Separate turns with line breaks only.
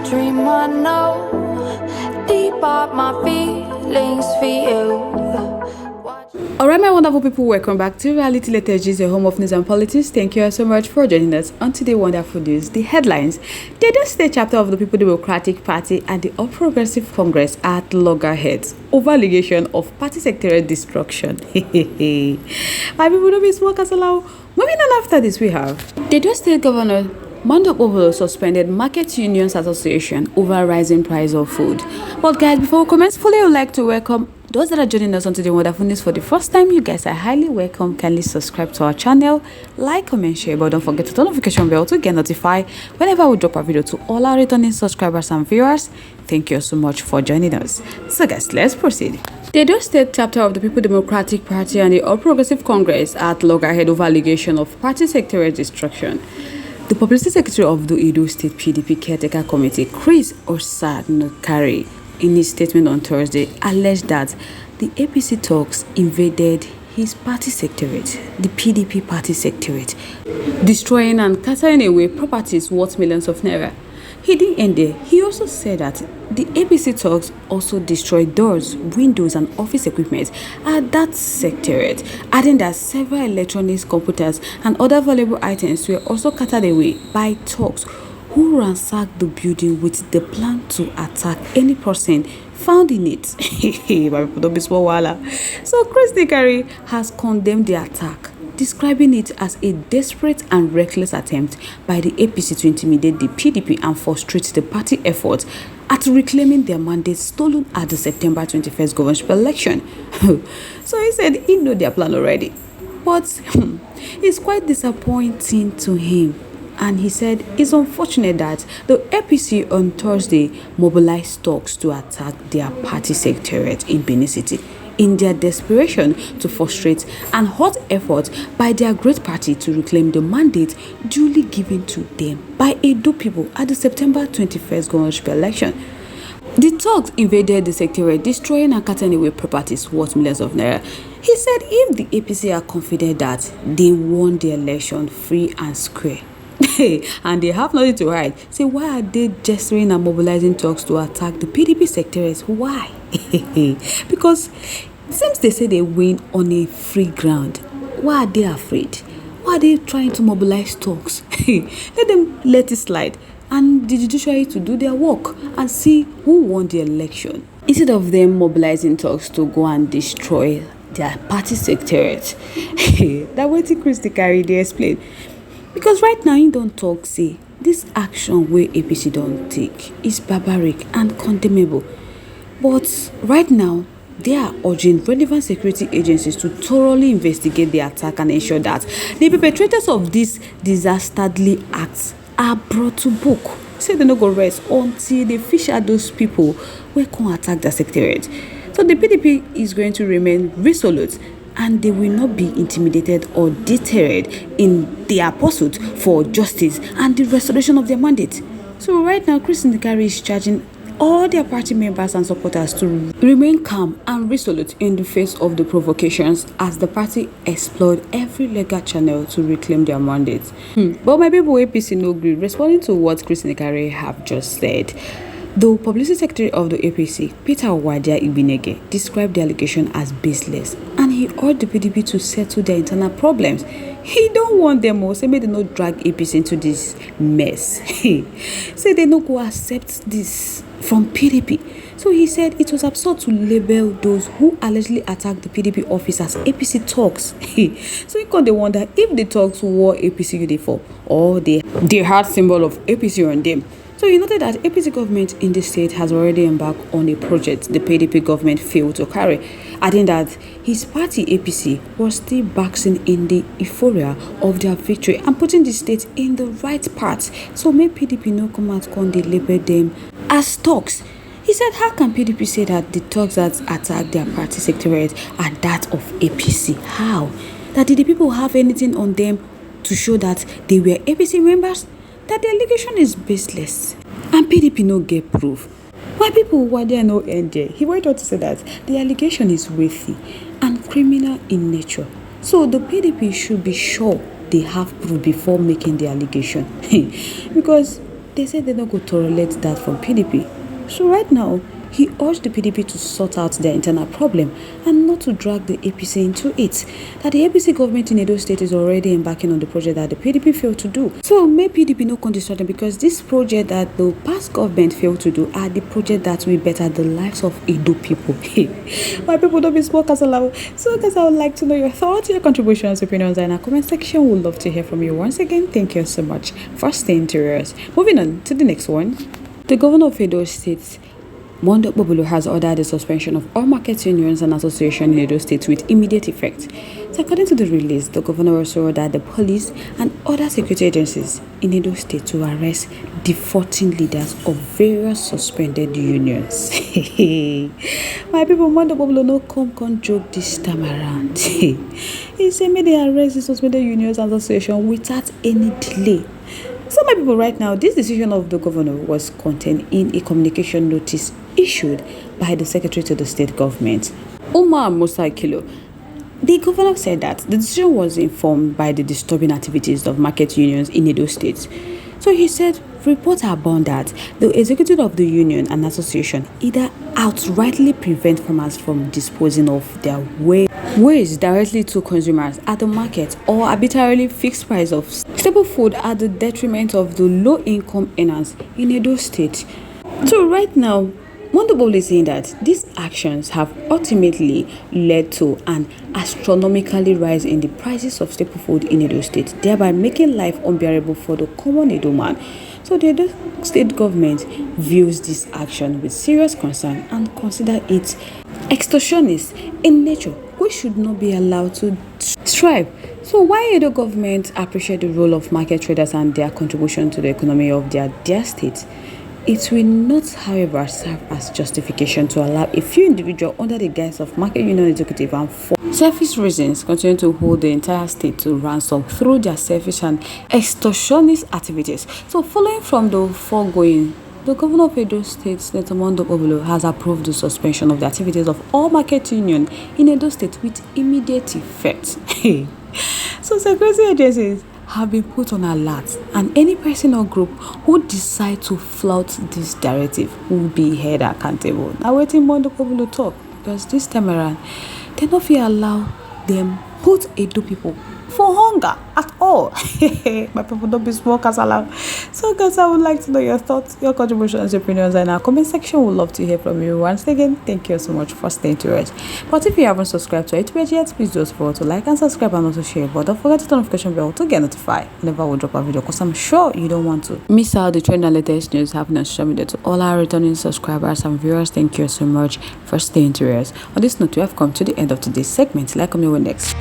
dream I know, deep up my feelings for you.
Alright, my wonderful people, welcome back to Reality Liturgies, your home of news and politics. Thank you so much for joining us on today's wonderful news. The headlines: the Edo State chapter of the People Democratic Party and the All Progressive Congress at loggerheads over allegation of party secretariat destruction. My people don't be small castle. Moving on after this, we have the Edo State Governor Okpebholo suspended Market Unions Association over rising price of food. But guys, before we commence fully, I would like to welcome those that are joining us on today's wonderful news for the first time. You guys are highly welcome. Kindly subscribe to our channel, like, comment, share, but don't forget to turn the notification bell to get notified whenever we drop a video. To all our returning subscribers and viewers, thank you so much for joining us. So guys, let's proceed. The Edo State chapter of the People Democratic Party and the All Progressive Congress at loggerhead over allegation of party secretariat destruction. The Publicity Secretary of the Edo State PDP Caretaker Committee, Chris Osanukari, in his statement on Thursday, alleged that the APC talks invaded his party secretariat, the PDP party secretariat, destroying and carting away properties worth millions of naira. He didn't end there. He also said that the APC talks also destroyed doors, windows, and office equipment at that secretariat, adding that several electronics, computers, and other valuable items were also carted away by talks who ransacked the building with the plan to attack any person found in it. So Chris Nikari has condemned the attack, describing it as a desperate and reckless attempt by the APC to intimidate the PDP and frustrate the party efforts at reclaiming their mandate stolen at the September 21st governorship election. So he said he knew their plan already, but it's quite disappointing to him. And he said it's unfortunate that the APC on Thursday mobilized talks to attack their party secretariat in Benin City in their desperation to frustrate and halt efforts by their great party to reclaim the mandate duly given to them by Edo people at the September 21st governorship election. The thugs invaded the secretariat, destroying and carting away properties worth millions of naira. He said if the APC are confident that they won the election free and square, and they have nothing to hide, say why are they gesturing and mobilizing talks to attack the PDP secretariat? Why? Because since they say they win on a free ground, why are they afraid? Why are they trying to mobilize talks? Let them let it slide and the judiciary to do their work and see who won the election, instead of them mobilizing talks to go and destroy their party secretariat. That way Chris Nikari, they explain. Because right now, you don't talk, say, this action where APC don't take is barbaric and condemnable. But right now, they are urging relevant security agencies to thoroughly investigate the attack and ensure that the perpetrators of these dastardly acts are brought to book. Say they no go rest until they fish out those people who can attack the secretariat. So the PDP is going to remain resolute, and they will not be intimidated or deterred in their pursuit for justice and the restoration of their mandate. So right now, Chris Nikari is charging all their party members and supporters to remain calm and resolute in the face of the provocations as the party explored every legal channel to reclaim their mandate. But my people APC no agree. Responding to what Chris Nikari have just said, the Publicity Secretary of the APC, Peter Wadia Ibinege, described the allegation as baseless, and he urged the PDP to settle their internal problems. He don't want them all, say may they not drag APC into this mess. Say they no go accept this from PDP. So he said it was absurd to label those who allegedly attacked the PDP office as APC talks. So you can wonder if the talks wore APC uniform or they had symbol of APC on them. So he noted that APC government in the state has already embarked on a project the PDP government failed to carry, adding that his party APC was still basking in the euphoria of their victory and putting the state in the right path. So may PDP no come out and they label them as talks. He said, how can PDP say that the talks that attacked their party secretariat are that of APC? How? That did the people have anything on them to show that they were APC members? That the allegation is baseless and PDP no get proof. Why people were there no end there? He went on to say that the allegation is weighty and criminal in nature. So the PDP should be sure they have proof before making the allegation. Because they said they don't go tolerate that from PDP. So right now, he urged the PDP to sort out their internal problem and not to drag the APC into it. That the APC government in Edo State is already embarking on the project that the PDP failed to do. So may PDP no come destroy them, because this project that the past government failed to do are the project that will better the lives of Edo people. My people, don't be small kasala. So guys, I would like to know your thoughts, your contributions, opinions in our comment section. We'd love to hear from you. Once again, thank you so much for staying curious. Moving on to the next one. The governor of Edo State, Okpebholo, has ordered the suspension of all market unions and associations in Edo State with immediate effect. So according to the release, the governor also ordered the police and other security agencies in Edo State to arrest the 14 leaders of various suspended unions. My people, Okpebholo no come joke this time around. He said may they arrest the suspended unions and associations without any delay. So my people, right now, this decision of the governor was contained in a communication notice issued by the secretary to the state government, Umar Musa Kilo. The governor said that the decision was informed by the disturbing activities of market unions in Edo State. So he said reports are abound that the executive of the union and association either outrightly prevent farmers from disposing of their waste directly to consumers at the market, or arbitrarily fixed price of staple food at the detriment of the low-income earners in Edo State. So right now, Okpebholo is saying that these actions have ultimately led to an astronomically rise in the prices of staple food in Edo State, thereby making life unbearable for the common Edo man. So the Edo State government views this action with serious concern and consider it extortionist in nature, which should not be allowed to strive. So while Edo government appreciate the role of market traders and their contribution to the economy of their state, it will not, however, serve as justification to allow a few individuals under the guise of market union executive and for selfish reasons continue to hold the entire state to ransom through their selfish and extortionist activities. So following from the foregoing, the governor of Edo State, Senator Okpebholo, has approved the suspension of the activities of all market unions in Edo State with immediate effect. So security agencies have been put on alert, and any person or group who decide to flout this directive will be held accountable. Now waiting Okpebholo talk, because this time around they not feel allow them put Edo people for hunger at all. My people, don't be small kasala. So guys, I would like to know your thoughts, your contributions, your opinions in our comment section. We'd love to hear from you. Once again, thank you so much for staying to us. But if you haven't subscribed to our page yet, please do us forward to like and subscribe and also share. But don't forget to turn notification bell to get notified whenever we drop a video, because I'm sure you don't want to miss out the trend and latest news happening on social media. To all our returning subscribers and viewers, thank you so much for staying to us. On this note, we have come to the end of today's segment. Like me next.